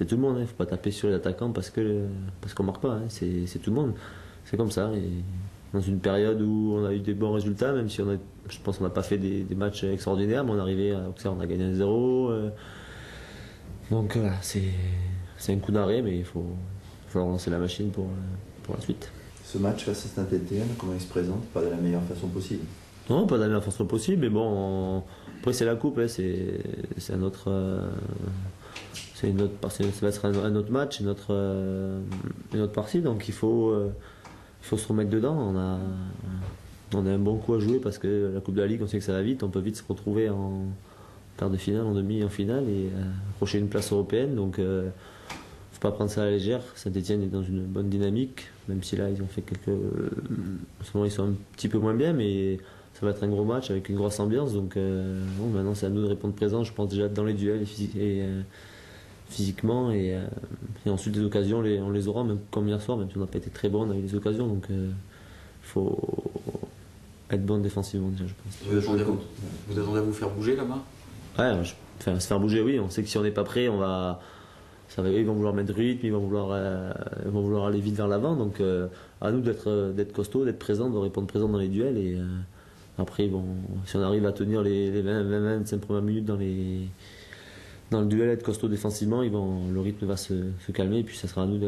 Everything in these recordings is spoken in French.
c'est tout le monde. Il ne faut pas taper sur les attaquants parce qu'on marque pas. Hein. C'est tout le monde. C'est comme ça. Et dans une période où on a eu des bons résultats, même si je pense qu'on n'a pas fait des matchs extraordinaires, mais on est arrivé à Auxerre, on a gagné 1-0. Donc voilà, c'est un coup d'arrêt, mais il faut relancer la machine pour la suite. Ce match face à Saint-Étienne, comment il se présente? Pas de la meilleure façon possible? Non, pas de la meilleure façon possible, mais bon, après c'est la coupe, hein, c'est un autre. Ça va être un autre match, une autre partie, donc il faut se remettre dedans. On a un bon coup à jouer parce que la Coupe de la Ligue, on sait que ça va vite, on peut vite se retrouver en quart de finale, en demi, en finale et approcher une place européenne. Donc faut pas prendre ça à la légère. Saint-Étienne est dans une bonne dynamique, même si là ils ont fait en ce moment ils sont un petit peu moins bien, mais ça va être un gros match avec une grosse ambiance. Donc maintenant c'est à nous de répondre présent, je pense déjà dans les duels physiquement et ensuite les occasions on les aura, même comme hier soir, même si on n'a pas été très bon, on a eu des occasions, donc il faut être bon défensivement déjà, je pense. Vous attendez à vous faire bouger là-bas? Ouais, se faire bouger, oui. On sait que si on n'est pas prêt, ils vont vouloir mettre rythme, ils vont vouloir aller vite vers l'avant. Donc à nous d'être costaud, d'être présent, de répondre présent dans les duels. Et après, si on arrive à tenir les 20-25 premières minutes dans le duel, être costaud défensivement, le rythme va se calmer. Et puis ça sera à nous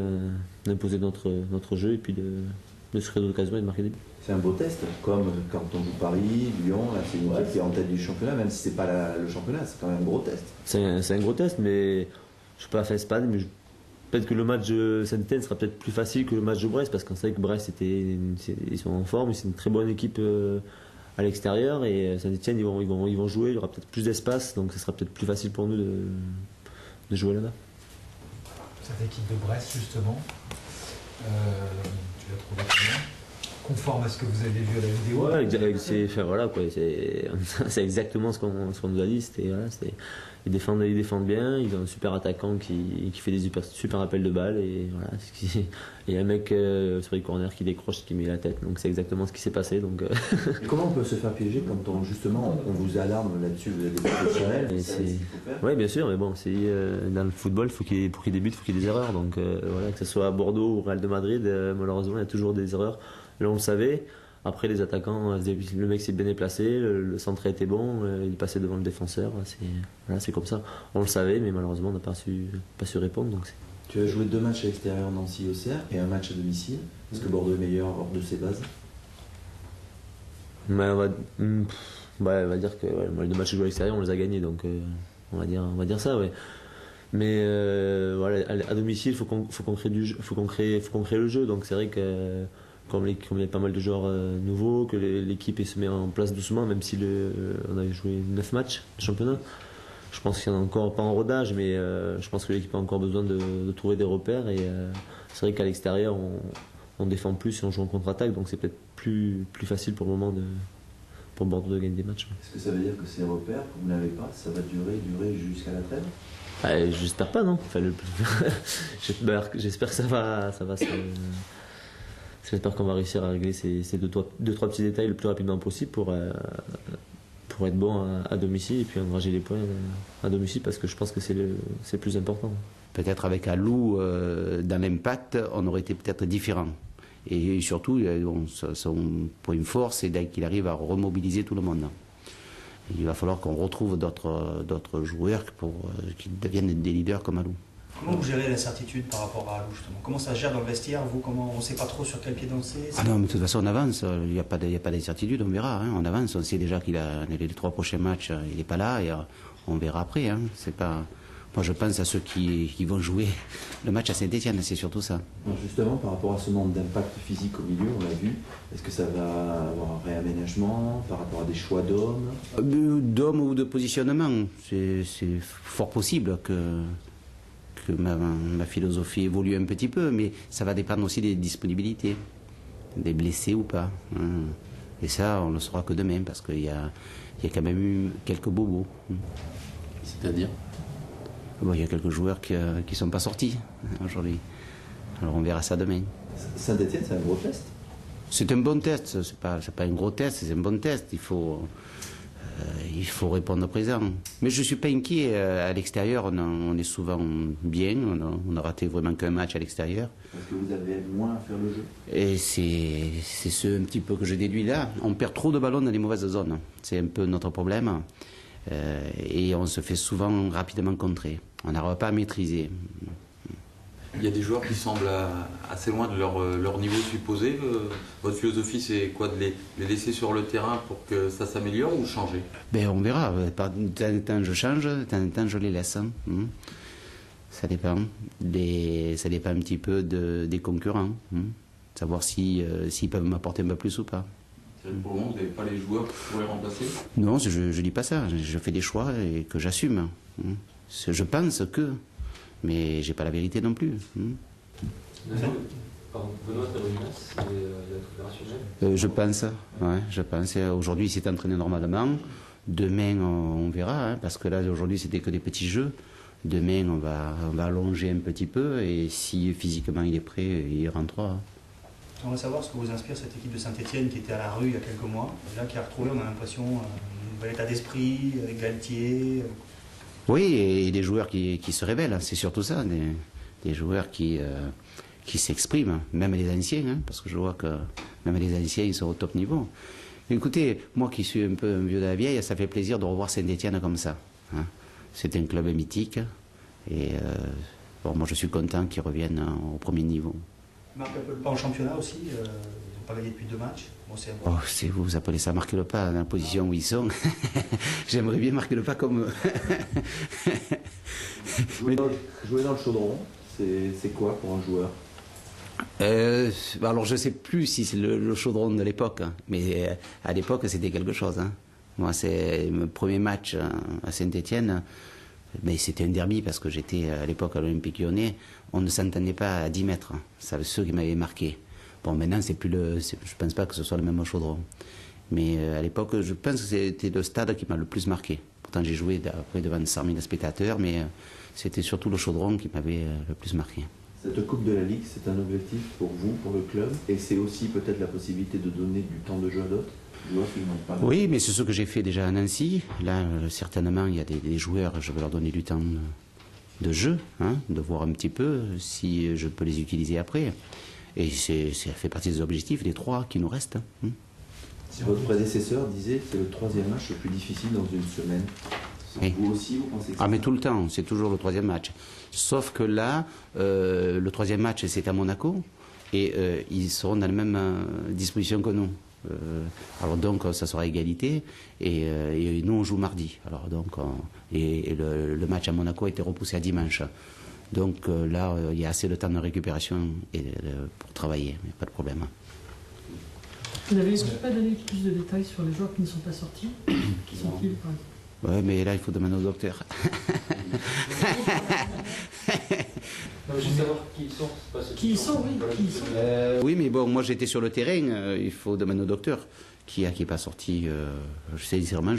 d'imposer notre jeu et puis de se créer d'occasion et de marquer des buts. C'est un beau test, comme quand on joue Paris, Lyon, là c'est une équipe qui est en tête du championnat, même si c'est pas le championnat, c'est quand même un gros test. C'est un gros test, mais je ne suis pas fait Espagne, mais peut-être que le match de Saint-Étienne sera peut-être plus facile que le match de Brest, parce qu'on sait que Brest ils sont en forme, c'est une très bonne équipe à l'extérieur, et Saint-Étienne ils vont jouer, il y aura peut-être plus d'espace, donc ce sera peut-être plus facile pour nous de jouer là-bas. Cette équipe de Brest justement, tu l'as trouvé comment? Conforme à ce que vous avez vu à la vidéo? Ouais, c'est exactement ce qu'on nous a dit. Ils défendent bien, ils ont un super attaquant qui fait des super appels de balles et voilà. Il y a un mec sur les corners qui décroche, qui met la tête, donc c'est exactement ce qui s'est passé. Donc, Comment on peut se faire piéger quand on vous alarme là-dessus, vous avez des professionnels? Oui, bien sûr, mais bon, dans le football, pour qu'il y ait des buts, il faut qu'il y ait des erreurs. Donc voilà, que ce soit à Bordeaux ou au Real de Madrid, malheureusement, il y a toujours des erreurs. Là, on le savait. Après, les attaquants, le mec s'est bien déplacé, le centre était bon, il est passé devant le défenseur. C'est comme ça. On le savait, mais malheureusement, on n'a pas su répondre. Donc tu as joué 2 matchs à l'extérieur, Nancy-Auxerre, et un match à domicile. Est-ce que Bordeaux est meilleur hors de ses bases? On va dire que les 2 matchs joués à l'extérieur, on les a gagnés. Donc on va dire ça, ouais. Mais voilà, à domicile, il faut qu'on crée le jeu. Donc c'est vrai que comme il y a pas mal de joueurs nouveaux, que l'équipe se met en place doucement, même si on avait joué 9 matchs de championnat. Je pense qu'il n'y en a encore pas en rodage, mais je pense que l'équipe a encore besoin de trouver des repères. Et c'est vrai qu'à l'extérieur, on défend plus et on joue en contre-attaque, donc c'est peut-être plus facile pour le moment pour Bordeaux de gagner des matchs. Est-ce que ça veut dire que ces repères, que vous n'avez pas, ça va durer jusqu'à la trêve? J'espère pas, non. Enfin, j'espère que ça va se... J'espère qu'on va réussir à régler ces 2-3 petits détails le plus rapidement possible pour être bon à domicile et puis engranger les points à domicile, parce que je pense que c'est le plus important. Peut-être avec Alou, dans l'impact, on aurait été peut-être différent. Et surtout, son point fort, c'est qu'il arrive à remobiliser tout le monde. Il va falloir qu'on retrouve d'autres joueurs qui deviennent des leaders comme Alou. Comment vous gérez l'incertitude par rapport à Alou, justement? Comment ça se gère dans le vestiaire? On ne sait pas trop sur quel pied danser? Ah non, mais de toute façon, on avance. Il n'y a pas d'incertitude, on verra. Hein. On avance. On sait déjà qu'il a les 3 prochains matchs, il n'est pas là. Et on verra après. Hein. C'est pas... Moi, je pense à ceux qui vont jouer le match à Saint-Étienne. C'est surtout ça. Alors justement, par rapport à ce manque d'impact physique au milieu, on l'a vu, est-ce que ça va avoir un réaménagement par rapport à des choix d'hommes? D'hommes ou de positionnement. C'est fort possible que ma philosophie évolue un petit peu, mais ça va dépendre aussi des disponibilités, des blessés ou pas. Et ça, on ne le saura que demain, parce qu'il y a quand même eu quelques bobos. C'est-à-dire? Il y a quelques joueurs qui ne sont pas sortis aujourd'hui. Alors on verra ça demain. Saint-Étienne, c'est un gros test? C'est un bon test, c'est pas un gros test, c'est un bon test. Il faut il faut répondre présent. Mais je ne suis pas inquiet. À l'extérieur, on est souvent bien. On a raté vraiment qu'un match à l'extérieur. Parce que vous avez moins à faire le jeu. Et c'est ce un petit peu que je déduis là. On perd trop de ballons dans les mauvaises zones. C'est un peu notre problème. Et on se fait souvent rapidement contrer. On n'arrive pas à maîtriser. Il y a des joueurs qui semblent assez loin de leur niveau supposé. Votre philosophie, c'est quoi? De les laisser sur le terrain pour que ça s'améliore ou changer? Ben, on verra. De temps en temps, je change, de temps en temps, je les laisse. Ça dépend. Ça dépend un petit peu des concurrents. Savoir s'ils peuvent m'apporter un peu plus ou pas. Pour le moment, vous n'avez pas les joueurs pour les remplacer? Non, je ne dis pas ça. Je fais des choix et que j'assume. Je pense que... Mais j'ai pas la vérité non plus. Pardon, Benoît Taurinas, il est opérationnel? Je pense, ouais, je pense. Aujourd'hui, il s'est entraîné normalement. Demain, on verra, hein, parce que là, aujourd'hui, c'était que des petits jeux. Demain, on va allonger un petit peu, et si physiquement il est prêt, il rentrera. Hein. On va savoir ce que vous inspire cette équipe de Saint-Etienne qui était à la rue il y a quelques mois, et là qui a retrouvé, on a l'impression, un nouvel état d'esprit, avec Galtier. Oui, et des joueurs qui se révèlent, c'est surtout ça, des joueurs qui s'expriment, même les anciens, hein, parce que je vois que même les anciens, ils sont au top niveau. Écoutez, moi qui suis un peu un vieux de la vieille, ça fait plaisir de revoir Saint-Etienne comme ça. Hein. C'est un club mythique, et bon, moi je suis content qu'ils reviennent au premier niveau. Ils marquent un peu le pas en championnat aussi, ils n'ont pas gagné depuis 2 matchs. Bon, si vous appelez ça marquer le pas dans la position où ils sont, j'aimerais bien marquer le pas comme eux. Jouer dans le chaudron, c'est quoi pour un joueur? Alors je ne sais plus si c'est le chaudron de l'époque, hein, mais à l'époque c'était quelque chose. Hein. Moi, c'est mon premier match à Saint-Etienne, mais c'était un derby parce que j'étais à l'époque à l'Olympique Lyonnais. On ne s'entendait pas à 10 mètres. C'est ceux qui m'avaient marqué. Bon, maintenant, je ne pense pas que ce soit le même chaudron. Mais à l'époque, je pense que c'était le stade qui m'a le plus marqué. Pourtant, j'ai joué après devant 100 000 spectateurs, mais c'était surtout le chaudron qui m'avait le plus marqué. Cette Coupe de la Ligue, c'est un objectif pour vous, pour le club, et c'est aussi peut-être la possibilité de donner du temps de jeu à d'autres joueurs qui n'ont pas. Oui, mais c'est ce que j'ai fait déjà à Nancy. Là, certainement, il y a des joueurs, je vais leur donner du temps de jeu, hein, de voir un petit peu si je peux les utiliser après. Et ça fait partie des objectifs, les 3 qui nous restent. Hein. Votre prédécesseur disait que c'est le 3e match le plus difficile dans une semaine. Oui. Vous aussi, vous pensez que mais tout le temps, c'est toujours le 3e match. Sauf que là, le 3e match, c'est à Monaco, et ils seront dans la même disposition que nous. Alors donc, ça sera égalité, et nous, on joue mardi. Alors donc, le match à Monaco a été repoussé à dimanche. Donc là, il y a assez de temps de récupération pour travailler, il n'y a pas de problème. Vous n'avez pas donné plus de détails sur les joueurs qui ne sont pas sortis? Qui sont-ils, par exemple? Oui, mais là, il faut demander au docteur. Juste savoir qui ils sont. Pas ceux Qui ils sont, oui. Qui ils sont. Oui, mais bon, moi j'étais sur le terrain, il faut demander au docteur qui n'est pas sorti. Je sais sincèrement,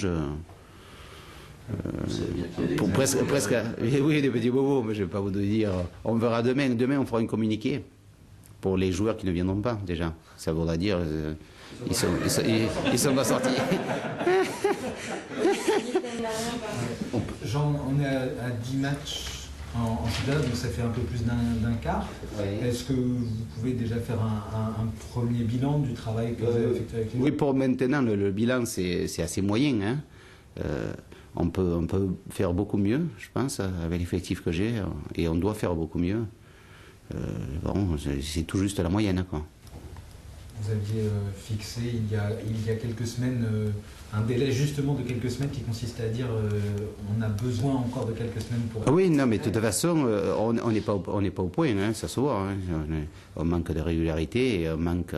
pour presque, oui, des petits bobos, mais je ne vais pas vous dire. On verra demain. Demain, on fera un communiqué pour les joueurs qui ne viendront pas, déjà. Ça voudra dire ils sont pas sortis. Jean, on est à 10 matchs en championnat, donc ça fait un peu plus d'un quart. Oui. Est-ce que vous pouvez déjà faire un premier bilan du travail que vous avez effectué avec les joueurs? Oui, pour maintenant, le bilan, c'est assez moyen. Hein. On peut faire beaucoup mieux, je pense, avec l'effectif que j'ai, et on doit faire beaucoup mieux. Bon, c'est tout juste la moyenne, quoi. Vous aviez fixé il y a quelques semaines un délai justement de quelques semaines qui consistait à dire on a besoin encore de quelques semaines pour... Oui, non, mais de toute façon, on n'est pas au point, hein, ça se voit. Hein. On manque de régularité et on manque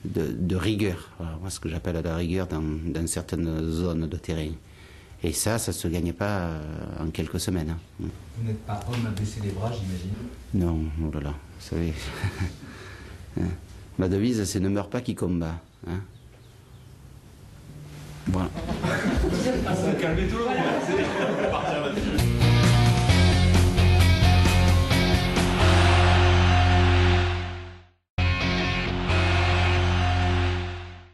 de rigueur. Voilà, moi, ce que j'appelle la rigueur dans certaines zones de terrain. Et ça ne se gagne pas en quelques semaines. Hein. Vous n'êtes pas homme à baisser les bras, j'imagine? Non, oh là là, vous savez... Ma devise, c'est ne meurs pas qui combat. Hein. Voilà. Ça va calmer tout le monde.